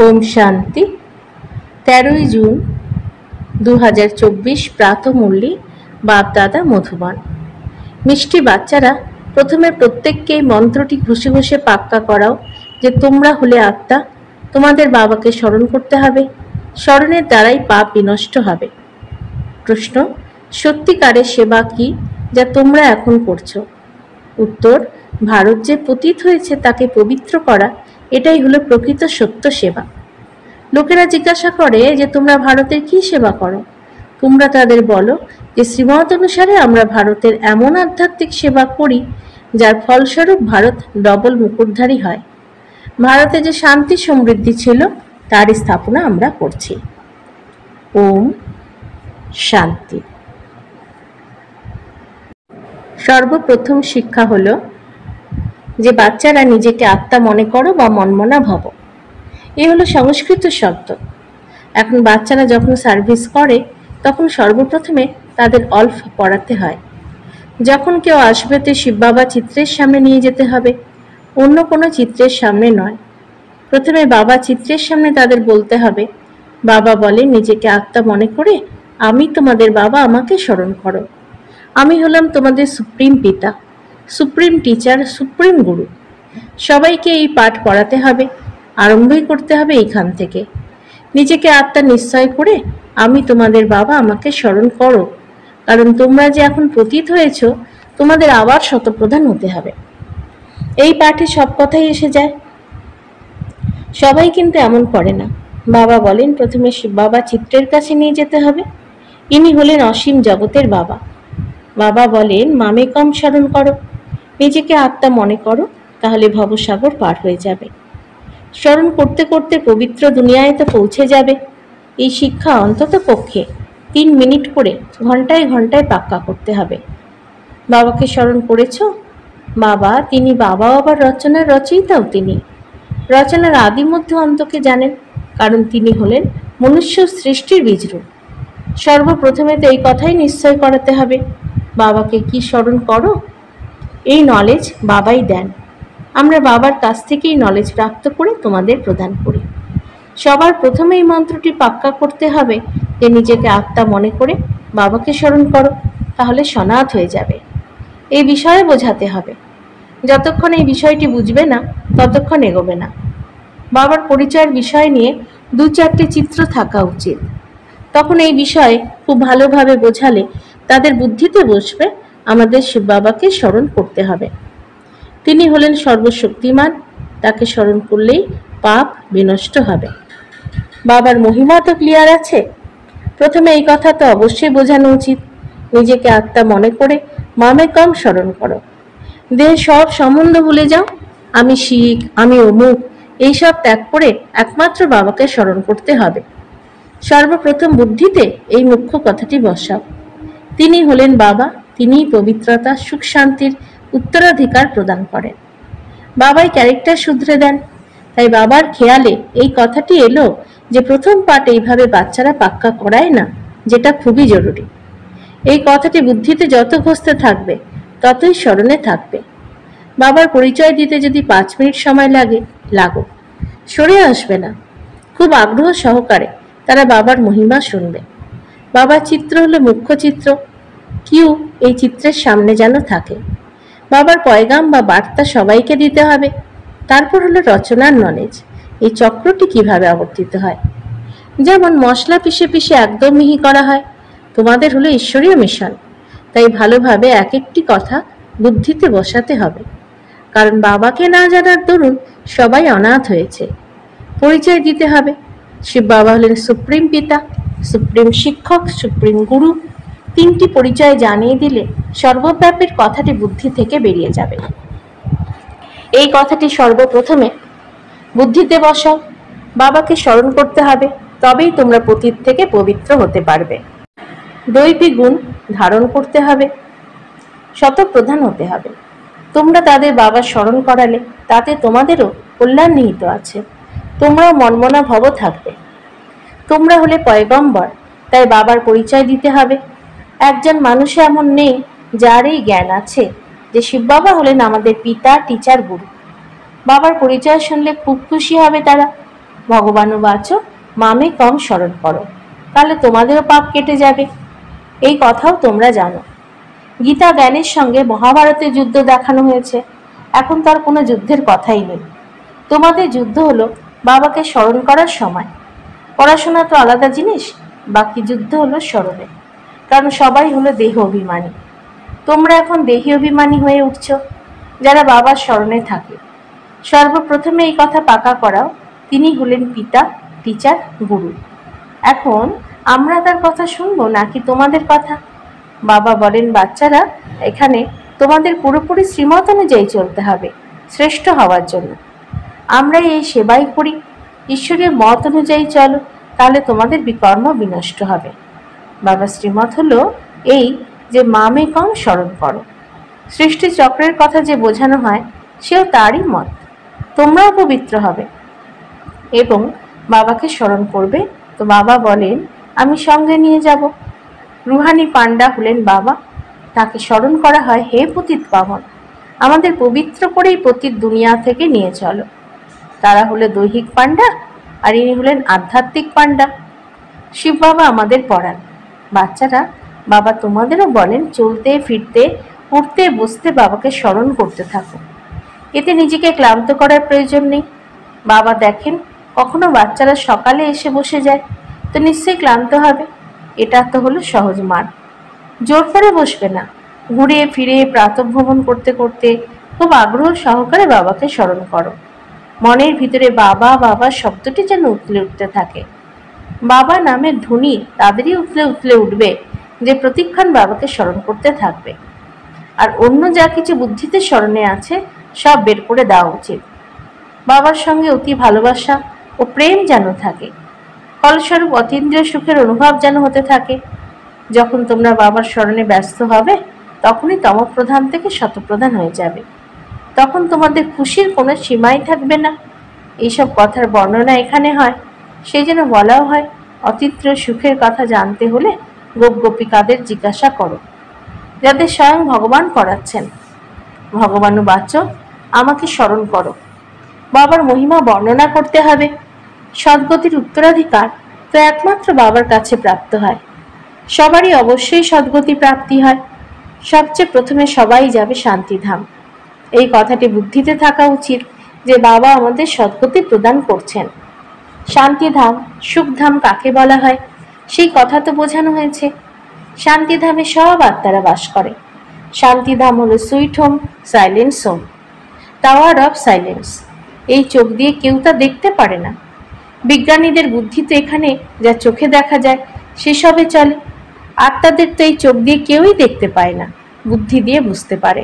ওম শান্তি। 13ই জুন 2024 প্রাতঃমূল্যে বাপ-দাদা মধুবন। মিষ্টি বাচ্চারা, প্রথমে প্রত্যেককে এই মন্ত্রটি ঘুষে ঘুষে পাক্কা করাও যে তোমরা হলে আত্মা, তোমাদের বাবাকে স্মরণ করতে হবে, স্মরণের দ্বারাই পাপ বিনষ্ট হবে। প্রশ্ন: সত্যিকারের সেবা কি যা তোমরা এখন করছো? উত্তর: ভারত যে পতিত হয়েছে তাকে পবিত্র করা, এটাই হলো প্রকৃত সত্য সেবা। লোকেরা জিজ্ঞাসা করে যে তোমরা ভারতের কি সেবা করো? তোমরা তাদের বলো যে শ্রীমত অনুসারে আমরা ভারতের এমন আধ্যাত্মিক সেবা করি যার ফলস্বরূপ ভারত ডবল মুকুটধারী হয়। ভারতে যে শান্তি সমৃদ্ধি ছিল তার স্থাপনা আমরা করছি। ওম শান্তি। সর্বপ্রথম শিক্ষা হলো যে বাচ্চারা নিজেকে আত্মা মনে করো বা মনমনা ভব। এ হলো সংস্কৃত শব্দ। এখন বাচ্চারা যখন সার্ভিস করে তখন সর্বপ্রথমে তাদের অল্প পড়াতে হয়। যখন কেউ আসবে তো শিব বাবা চিত্রের সামনে নিয়ে যেতে হবে, অন্য কোনো চিত্রের সামনে নয়। প্রথমে বাবা চিত্রের সামনে তাদের বলতে হবে। বাবা বলে নিজেকে আত্মা মনে করে আমি তোমাদের বাবা, আমাকে স্মরণ করো। আমি হলাম তোমাদের সুপ্রিম পিতা, সুপ্রিম টিচার, সুপ্রিম গুরু। সবাইকে এই পাঠ পড়াতে হবে, আরম্ভই করতে হবে এইখান থেকে। নিজেকে আত্মা নিশ্চয় করে আমি তোমাদের বাবা, আমাকে স্মরণ করো, কারণ তোমরা যে এখন পতিত হয়েছ, তোমাদের আবার শতপ্রধান হতে হবে। এই পাঠে সব কথাই এসে যায়। সবাই কিন্তু এমন করে না। বাবা বলেন প্রথমে শিব বাবা চিত্রের কাছে নিয়ে যেতে হবে। ইনি হলেন অসীম জগতের বাবা। বাবা বলেন মামে কম স্মরণ করো, নিজেকে আত্মা মনে করো, তাহলে ভবসাগর পার হয়ে যাবে। স্মরণ করতে করতে পবিত্র দুনিয়ায় তো পৌঁছে যাবে। এই শিক্ষা অন্তত পক্ষে 3 মিনিট করে ঘন্টায় ঘন্টায় পাক্কা করতে হবে। বাবাকে স্মরণ করেছ? বাবা, তিনি বাবাও আবার রচনার রচয়িতাও। তিনি রচনার আদি মধ্য অন্তকে জানেন, কারণ তিনি হলেন মনুষ্য সৃষ্টির বীজরূপ। সর্বপ্রথমে তো এই কথাই নিশ্চয় করাতে হবে। বাবাকে কি স্মরণ করো? এই নলেজ বাবাই দেন। আমরা বাবার কাছ থেকেই নলেজ প্রাপ্ত করে তোমাদের প্রদান করি। সবার প্রথমে এই মন্ত্রটি পাক্কা করতে হবে যে নিজেকে আত্মা মনে করে বাবাকে স্মরণ করো, তাহলে সনাথ হয়ে যাবে। এই বিষয়ে বোঝাতে হবে। যতক্ষণ এই বিষয়টি বুঝবে না ততক্ষণ এগোবে না। বাবার পরিচয়ের বিষয় নিয়ে 2-4টে চিত্র থাকা উচিত। তখন এই বিষয়ে খুব ভালোভাবে বোঝালে তাদের বুদ্ধিতে বসবে আমাদের শিব বাবাকে স্মরণ করতে হবে। তিনি হলেন সর্বশক্তিমান, তাকে স্মরণ করলেই পাপ বিনষ্ট হবে। বাবার মহিমা তো ক্লিয়ার আছে। প্রথমে এই কথা তো অবশ্যই বোঝানো উচিত। নিজেকে আত্মা মনে করে মামে কম স্মরণ করো। দেহে সব সম্বন্ধ ভুলে যাও। আমি শিখ, আমি অমুক, এইসব ত্যাগ করে একমাত্র বাবাকে স্মরণ করতে হবে। সর্বপ্রথম বুদ্ধিতে এই মুখ্য কথাটি বসাও। তিনি হলেন বাবা, তিনিই পবিত্রতা, সুখ, শান্তির উত্তরাধিকার প্রদান করেন। বাবাই ক্যারেক্টার শুধরে দেন। তাই বাবার খেয়ালে এই কথাটি এলো যে প্রথম পাঠ এইভাবে বাচ্চারা পাক্কা করায় না, যেটা খুবই জরুরি। এই কথাটি বুদ্ধিতে যত ঘষতে থাকবে ততই স্মরণে থাকবে। বাবার পরিচয় দিতে যদি 5 মিনিট সময় লাগে, লাগো, সরে আসবে না। খুব আগ্রহ সহকারে তারা বাবার মহিমা শুনবে। বাবার চিত্র হলো মুখ্য চিত্র। কিউ এই চিত্রের সামনে যেন থাকে। বাবার পয়গাম বা বার্তা সবাইকে দিতে হবে। তারপর হলো রচনার নলেজ। এই চক্রটি কিভাবে আবর্তিত হয়। যেমন মশলা পিষে পিষে একদম মিহি করা হয়, তোমাদের হলো ঈশ্বরীয় মিশন। তাই ভালোভাবে এক একটি কথা বুদ্ধিতে বসাতে হবে। কারণ বাবাকে না জানার দরুন সবাই অনাথ হয়েছে। পরিচয় দিতে হবে। শিব বাবা হলেন সুপ্রিম পিতা, সুপ্রিম শিক্ষক, সুপ্রিম গুরু। 3টি পরিচয় জানিয়ে দিলে সর্বব্যাপীর কথাটি বুদ্ধি থেকে বেরিয়ে যাবে। এই কথাটি সর্বপ্রথমে বুদ্ধিতে বসাও। বাবাকে স্মরণ করতে হবে, তবেই তোমরা পতিত থেকে পবিত্র হতে পারবে। দৈবী গুণ ধারণ করতে হবে, শতপ্রধান হতে হবে। তোমরা তাদের বাবা স্মরণ করালে তাতে তোমাদেরও কল্যাণ নিহিত আছে। তোমরাও মনমনা ভব থাকবে। তোমরা হলে পয়গম্বর, তাই বাবার পরিচয় দিতে হবে। একজন মানুষ এমন নেই যার এই জ্ঞান আছে যে শিব বাবা হলেন আমাদের পিতা, টিচার, গুরু। বাবার পরিচয় শুনলে খুব খুশি হবে তারা। ভগবানুবাচ মামে কম স্মরণ করো, তাহলে তোমাদেরও পাপ কেটে যাবে। এই কথাও তোমরা জানো। গীতা জ্ঞানের সঙ্গে মহাভারতের যুদ্ধ দেখানো হয়েছে। এখন তার কোনো যুদ্ধের কথাই নেই। তোমাদের যুদ্ধ হলো বাবাকে স্মরণ করার সময়। পড়াশোনা তো আলাদা জিনিস, বাকি যুদ্ধ হলো স্মরণে। কারণ সবাই হলো দেহ অভিমানী। তোমরা এখন দেহি অভিমানী হয়ে উঠছ, যারা বাবার স্মরণে থাকে। সর্বপ্রথমে এই কথা পাকা করাও, তিনি হলেন পিতা, টিচার, গুরু। এখন আমরা তার কথা শুনবো নাকি তোমাদের কথা? বাবা বলেন, বাচ্চারা, এখানে তোমাদের পুরোপুরি শ্রীমত অনুযায়ী চলতে হবে শ্রেষ্ঠ হওয়ার জন্য। আমরা এই সেবাই করি, ঈশ্বরের মত অনুযায়ী চলো, তাহলে তোমাদের বিকর্ম বিনষ্ট হবে। বাবা শ্রীমত হলো এই যে মামে কম স্মরণ করো। সৃষ্টি চক্রের কথা যে বোঝানো হয় সেও তারই মত। তোমরাও পবিত্র হবে এবং বাবাকে স্মরণ করবে। তো বাবা বলেন, আমি সঙ্গে নিয়ে যাব। রুহানি পান্ডা হলেন বাবা। তাকে স্মরণ করা হয়, হে পতিত পাবন, আমাদের পবিত্র করেই পতিত দুনিয়া থেকে নিয়ে চলো। তারা হলো দৈহিক পান্ডা, আর ইনি হলেন আধ্যাত্মিক পান্ডা। শিব বাবা আমাদের পড়ান। বাচ্চারা, বাবা তোমাদেরও বলেন, চলতে ফিরতে উঠতে বসতে বাবাকে স্মরণ করতে থাকো। এতে নিজেকে ক্লান্ত করার প্রয়োজন নেই। বাবা দেখেন, কখনো বাচ্চারা সকালে এসে বসে যায়, তো নিশ্চয়ই ক্লান্ত হবে। এটা তো হলো সহজ মার্গ। জোর করে বসবে না। ঘুরে ফিরে প্রাতঃভ্রমণ করতে করতে খুব আগ্রহ সহকারে বাবাকে স্মরণ করো। মনের ভিতরে বাবা বাবা শব্দটি যেন উতলে উঠতে থাকে। বাবা নামের ধ্বনি তাদেরই উতলে উতলে উঠবে যে প্রতিক্ষণ বাবাকে স্মরণ করতে থাকবে। আর অন্য যা কিছু বুদ্ধিতে স্মরণে আছে সব বের করে দেওয়া উচিত। বাবার সঙ্গে অতি ভালোবাসা ও প্রেম যেন থাকে। ফলস্বরূপ অতীন্দ্রিয় সুখের অনুভব যেন হতে থাকে। যখন তোমরা বাবার স্মরণে ব্যস্ত হবে, তখনই তমপ্রধান থেকে শতপ্রধান হয়ে যাবে। তখন তোমাদের খুশির কোনো সীমাই থাকবে না। এইসব কথার বর্ণনা এখানে হয়, সেই জন্য বলাও হয়, অতীন্দ্রিয় সুখের কথা জানতে হলে গোপ গোপিকাদের জিজ্ঞাসা করো, যাদের স্বয়ং ভগবান করাচ্ছেন। ভগবানুবাচ আমাকে স্মরণ করো। বাবার মহিমা বর্ণনা করতে হবে। সদ্গতির উত্তরাধিকার তো একমাত্র বাবার কাছে প্রাপ্ত হয়। সবারই অবশ্যই সদ্গতি প্রাপ্তি হয়। সবচেয়ে প্রথমে সবাই যাবে শান্তিধাম। এই কথাটি বুদ্ধিতে থাকা উচিত যে বাবা আমাদের সদ্গতি প্রদান করছেন। শান্তিধাম সুখধাম কাকে বলা হয় সেই কথা তো বোঝানো হয়েছে। শান্তিধামে সব আত্মারা বাস করে। শান্তিধাম হলো sweet home, silence home, tower of silence. এই চোখ দিয়ে কেউ তা দেখতে পারে না। বিজ্ঞানীদের বুদ্ধি তো এখানে যা চোখে দেখা যায় সেসবে চলে। আত্মাদের তো এই চোখ দিয়ে কেউই দেখতে পায় না, বুদ্ধি দিয়ে বুঝতে পারে।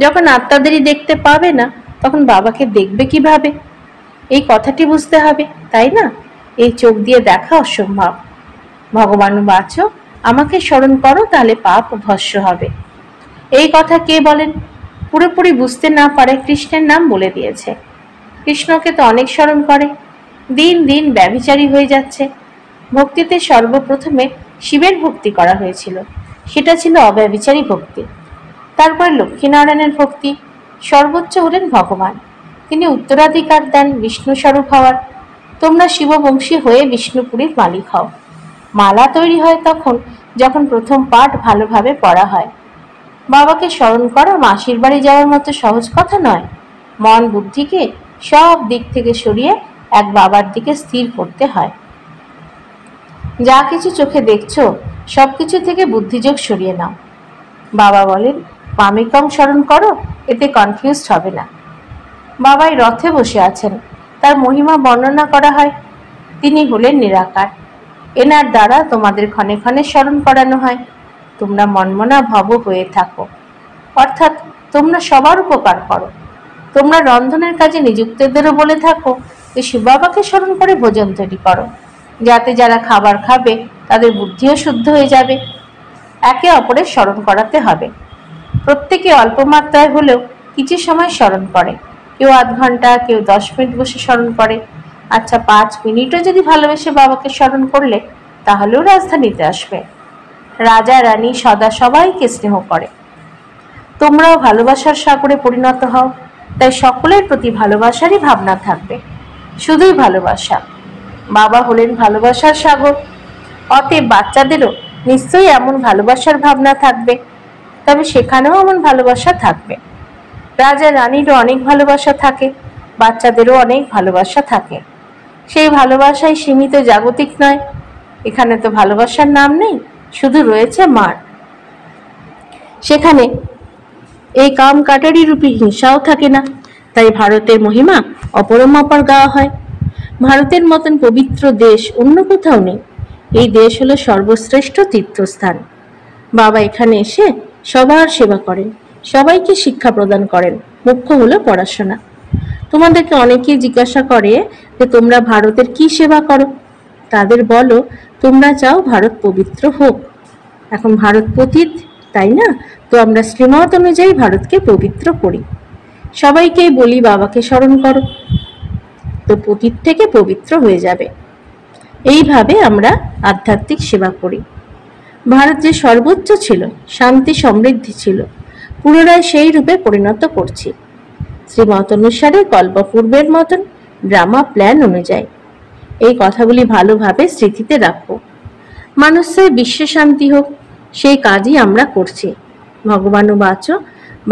যখন আত্মাদেরই দেখতে পাবে না, তখন বাবাকে দেখবে কিভাবে? এই কথাটি বুঝতে হবে, তাই না? এই চোখ দিয়ে দেখা অসম্ভব। ভগবানুবাচ আমাকে স্মরণ করো, তাহলে পাপ ভস্য হবে। এই কথা কে বলেন? পুরোপুরি বুঝতে না পারে কৃষ্ণের নাম বলে দিয়েছে। কৃষ্ণকে তো অনেক স্মরণ করে, দিন দিন ব্যভিচারী হয়ে যাচ্ছে। ভক্তিতে সর্বপ্রথমে শিবের ভক্তি করা হয়েছিল, সেটা ছিল অব্যভিচারী ভক্তি। তারপর লক্ষ্মীনারায়ণের ভক্তি। সর্বোচ্চ হলেন ভগবান, তিনি উত্তরাধিকার দেন বিষ্ণু স্বরূপ হওয়ার। তোমরা শিববংশী হয়ে বিষ্ণুপুরীর মালিক হও। মালা তৈরি হয় তখন যখন প্রথম পাঠ ভালোভাবে পড়া হয়। বাবাকে স্মরণ করা মাসির বাড়ি যাওয়ার মতো সহজ কথা নয়। মন বুদ্ধিকে সব দিক থেকে সরিয়ে এক বাবার দিকে স্থির করতে হয়। যা কিছু চোখে দেখছো সবকিছু থেকে বুদ্ধিযোগ সরিয়ে নাও। বাবা বলেন, মামে কম স্মরণ করো, এতে কনফিউজড হবে না। বাবাই রথে বসে আছেন, তার মহিমা বর্ণনা করা হয়। তিনি হলেন নিরাকার। এনার দ্বারা তোমাদের ক্ষণে ক্ষণে স্মরণ করানো হয়। তোমরা মনমনা ভব হয়ে থাকো, অর্থাৎ তোমরা সবার উপকার করো। তোমরা রন্ধনের কাজে নিযুক্তদেরও বলে থাকো যে শিব বাবাকে স্মরণ করে ভোজন তৈরি করো, যাতে যারা খাবার খাবে তাদের বুদ্ধিও শুদ্ধ হয়ে যাবে। একে অপরের স্মরণ করাতে হবে। প্রত্যেকে অল্প মাত্রায় হলেও কিছু সময় স্মরণ করে। কেউ আধ ঘন্টা, কেউ 10 মিনিট বসে স্মরণ করে। আচ্ছা, 5 মিনিটও যদি ভালোবেসে বাবাকে স্মরণ করলে তাহলেও রাজধানীতে আসবে। রাজা রানী সদা সবাইকে স্নেহ করে। তোমরাও ভালোবাসার সাগরে পরিণত হও, তাই সকলের প্রতি ভালোবাসারই ভাবনা থাকবে। শুধুই ভালোবাসা। বাবা হলেন ভালোবাসার সাগর, অতএব বাচ্চাদেরও নিশ্চয়ই এমন ভালোবাসার ভাবনা থাকবে, তবে সেখানেও এমন ভালোবাসা থাকবে। রাজা রানীরও অনেক ভালোবাসা থাকে, বাচ্চাদেরও অনেক ভালোবাসা থাকে। সেই ভালোবাসাই সীমিত, জাগতিক নয়। এখানে তো ভালোবাসার নাম নেই, শুধু রয়েছে মার। সেখানে এই কাম কাটারি রূপী হিংসাও থাকে না। তাই ভারতের মহিমা অপরমাপার গাওয়া হয়। ভারতের মতন পবিত্র দেশ অন্য কোথাও নেই। এই দেশ হলো সর্বশ্রেষ্ঠ তীর্থস্থান। বাবা এখানে এসে সবার সেবা করেন, সবাইকে শিক্ষা প্রদান করেন। মুখ্য হলো পড়াশোনা। তোমাদেরকে অনেকেই জিজ্ঞাসা করে যে তোমরা ভারতের কি সেবা করো। তাদের বলো, তোমরা চাও ভারত পবিত্র হোক। এখন ভারত পতিত, তাই না? তো আমরা শ্রীমত অনুযায়ী ভারতকে পবিত্র করি। সবাইকেই বলি বাবাকে স্মরণ করো, তো পতিত থেকে পবিত্র হয়ে যাবে। এইভাবে আমরা আধ্যাত্মিক সেবা করি। ভারত যে সর্বোচ্চ ছিল, শান্তি সমৃদ্ধি ছিল, পুনরায় সেই রূপে পরিণত করছি শ্রীমত অনুসারে, কল্পপূর্বের মতন ড্রামা প্ল্যান অনুযায়ী। এই কথাগুলি ভালোভাবে স্মৃতিতে রাখবো। মানুষের বিশ্বে শান্তি হোক, সেই কাজই আমরা করছি। ভগবান ও বাচ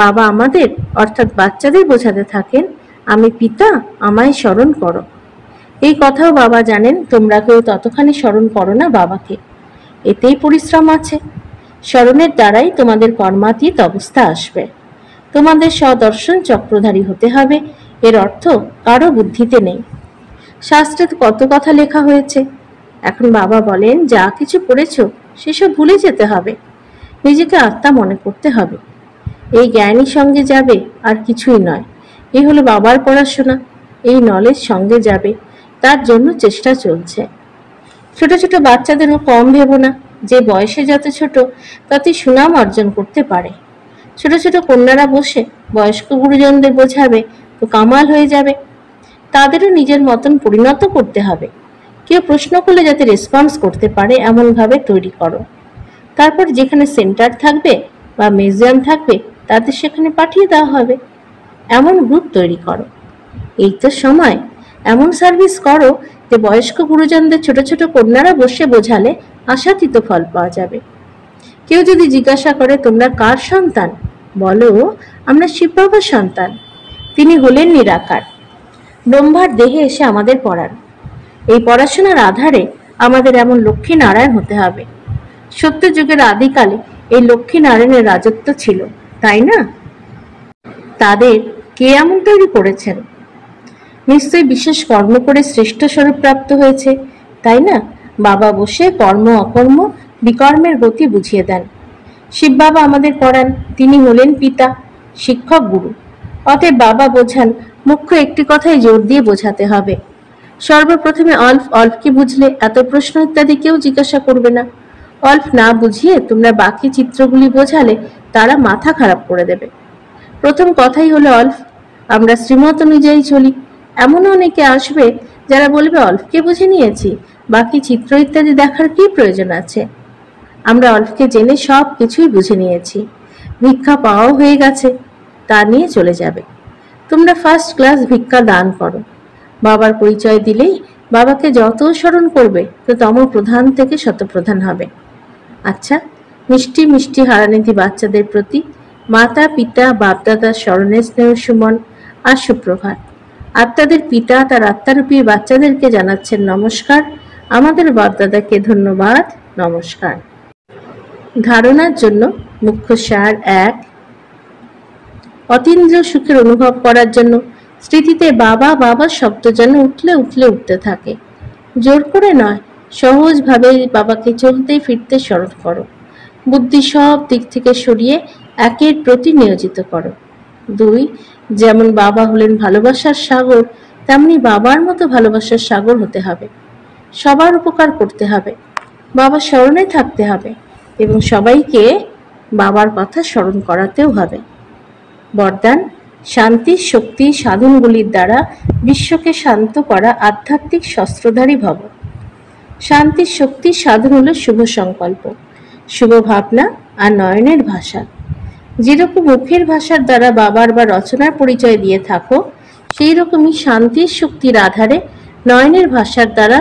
বাবা আমাদের অর্থাৎ বাচ্চাদের বোঝাতে থাকেন, আমি পিতা, আমায় স্মরণ করো। এই কথাও বাবা জানেন, তোমরা কেউ ততখানি স্মরণ করো না বাবাকে। এতেই পরিশ্রম আছে। স্মরণের দ্বারাই তোমাদের কর্মাতীত অবস্থা আসবে। তোমাদের সদর্শন চক্রধারী হতে হবে, এর অর্থ কারো বুদ্ধিতে নেই। শাস্ত্রে তো কত কথা লেখা হয়েছে। এখন বাবা বলেন, যা কিছু পড়েছ সেসব ভুলে যেতে হবে, নিজেকে আত্মা মনে করতে হবে। এই জ্ঞানই সঙ্গে যাবে, আর কিছুই নয়। এই হলো বাবার পড়াশোনা, এই নলেজ সঙ্গে যাবে, তার জন্য চেষ্টা চলছে। ছোট ছোট বাচ্চাদেরও কম ভেবো না, যে বয়সে যত ছোট ততই সুনাম অর্জন করতে পারে। ছোট ছোট কন্যারা বসে বয়স্ক গুরুজনদের বোঝাবে তো কামাল হয়ে যাবে। তাদেরও নিজের মতন পরিণত করতে হবে। কেউ প্রশ্ন করলে যাতে রেসপন্স করতে পারে এমনভাবে তৈরি করো। তারপর যেখানে সেন্টার থাকবে বা মিউজিয়াম থাকবে তাদের সেখানে পাঠিয়ে দেওয়া হবে। এমন গ্রুপ তৈরি করো। এই তো সময়, এমন সার্ভিস করো যে বয়স্ক গুরুজনদের ছোট ছোট কন্যারা বসে বোঝালে আশাতীত ফল পাওয়া যাবে। কেউ যদি জিজ্ঞাসা করে তোমরা কার সন্তান, বলো আমরা শিব বাবার সন্তান। তিনি হলেন নিরাকার, ব্রহ্মার দেহে এসে আমাদের পড়ান। এই পড়াশোনার আধারে আমাদের এমন লক্ষ্মী নারায়ণ হতে হবে। সত্যযুগের আদিকালে এই লক্ষ্মী নারায়ণের রাজত্ব ছিল, তাই না? তাদের কে এমন তৈরি করেছেন? নিশ্চয়ই বিশেষ কর্ম করে শ্রেষ্ঠ স্বরূপ প্রাপ্ত হয়েছে, তাই না? বাবা বসে কর্ম অকর্ম বিকর্মের গতি বুঝিয়ে দেন। শিব বাবা আমাদের পড়ান, তিনি হলেন পিতা, শিক্ষক, গুরু। অতএব বাবা বোঝান, মুখ্য একটি কথাই জোর দিয়ে বোঝাতে হবে। সর্বপ্রথমে অল্প অল্পকে বুঝলে এত প্রশ্ন ইত্যাদি কেউ জিজ্ঞাসা করবে না। অল্প না বুঝিয়ে তোমরা বাকি চিত্রগুলি বোঝালে তারা মাথা খারাপ করে দেবে। প্রথম কথাই হলো অল্প। আমরা শ্রীমত অনুযায়ী চলি। এমনও অনেকে আসবে যারা বলবে অল্পকে বুঝে নিয়েছি, বাকি চিত্র ইত্যাদি দেখার কি প্রয়োজন আছে? আমরা অল্পকে জেনে সব কিছুই বুঝে নিয়েছি, ভিক্ষা পাওয়াও হয়ে গেছে, তা নিয়ে চলে যাবে। তোমরা ফার্স্ট ক্লাস ভিক্ষা দান করো। বাবার পরিচয় দিলেই বাবাকে যত স্মরণ করবে তো তম প্রধান থেকে শতপ্রধান হবে। আচ্ছা, মিষ্টি মিষ্টি হারানিধি বাচ্চাদের প্রতি মাতা পিতা বাপদাদার স্মরণে স্নেহ সুমন আর সুপ্রভাত। আত্মাদের পিতা তার আত্মারূপী বাচ্চাদেরকে জানাচ্ছেন নমস্কার। আমাদের বাপদাদাকে ধন্যবাদ, নমস্কার। ধারণার জন্য মুখ্য সার ১, অতীন্দ্রিয় সুখের অনুভব করার জন্য স্মৃতিতে বাবা বাবা শব্দ যেন উঠলে উঠলে উঠতে থাকে। জোর করে নয়, সহজভাবে বাবাকে চলতে ফিরতে স্মরণ করো। বুদ্ধি সব দিক থেকে সরিয়ে একের প্রতি নিয়োজিত করো। ২, যেমন বাবা হলেন ভালোবাসার সাগর, তেমনি বাবার মতো ভালোবাসার সাগর হতে হবে। সবার উপকার করতে হবে, বাবার স্মরণে থাকতে হবে এবং সবাইকে বাবার কথা স্মরণ করাতেও হবে। বরদান, শান্তির শক্তি সাধনগুলির দ্বারা বিশ্বকে শান্ত করা আধ্যাত্মিক শস্ত্রধারী ভব। শান্তির শক্তির সাধন হল শুভ সংকল্প, শুভ ভাবনা আর নয়নের ভাষা। যেরকম মুখের ভাষার দ্বারা বাবার বা রচনার পরিচয় দিয়ে থাকো, সেই রকমই শান্তির শক্তির আধারে নয়নের ভাষার দ্বারা,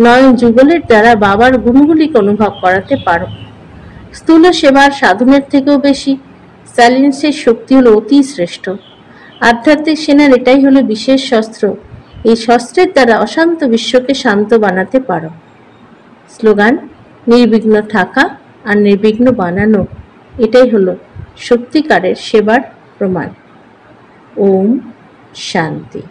নয়ন যুগলের দ্বারা বাবার গুণগুলিকে অনুভব করাতে পারো। স্থূল সেবার সাধনের থেকেও বেশি সাইলেন্সের শক্তি হলো অতি শ্রেষ্ঠ। আধ্যাত্মিক সেনার এটাই হলো বিশেষ শস্ত্র। এই শস্ত্রের দ্বারা অশান্ত বিশ্বকে শান্ত বানাতে পারো। স্লোগান: নির্বিঘ্ন থাকা আর নির্বিঘ্ন বানানো, এটাই হলো সত্যিকারের সেবার প্রমাণ। ওম শান্তি।